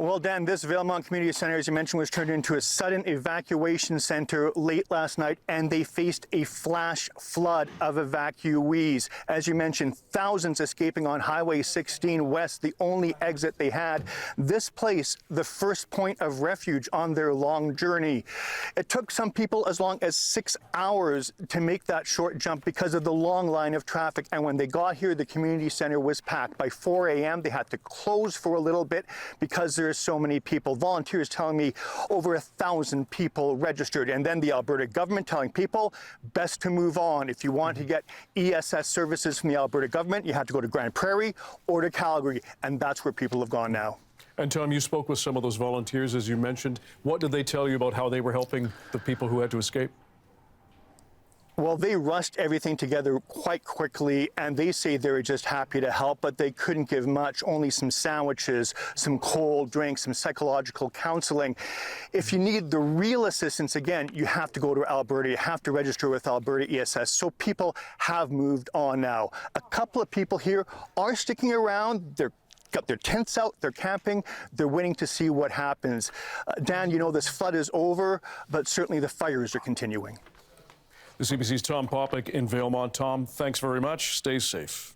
Well, Dan, this Valemount Community Center, as you mentioned, was turned into a sudden evacuation center late last night, and they faced a flash flood of evacuees. As you mentioned, thousands escaping on Highway 16 West, the only exit they had. This place, the first point of refuge on their long journey. It took some people as long as 6 hours to make that short jump because of the long line of traffic. And when they got here, the community center was packed. By 4 a.m., they had to close for a little bit because there's so many people. Volunteers telling me over 1,000 people registered. And then the Alberta government telling people best to move on. If you want to get ESS services from the Alberta government, you have to go to Grand Prairie or to Calgary. And that's where people have gone now. And Tom, you spoke with some of those volunteers, as you mentioned. What did they tell you about how they were helping the people who had to escape? Well, they rushed everything together quite quickly, and they say they were just happy to help, but they couldn't give much, only some sandwiches, some cold drinks, some psychological counseling. If you need the real assistance, again, you have to go to Alberta. You have to register with Alberta ESS. So people have moved on now. A couple of people here are sticking around. They're got their tents out, they're camping, they're waiting to see what happens. Dan, you know, this flood is over, but certainly the fires are continuing. The CBC's Tom Popick in Valemount. Tom, thanks very much. Stay safe.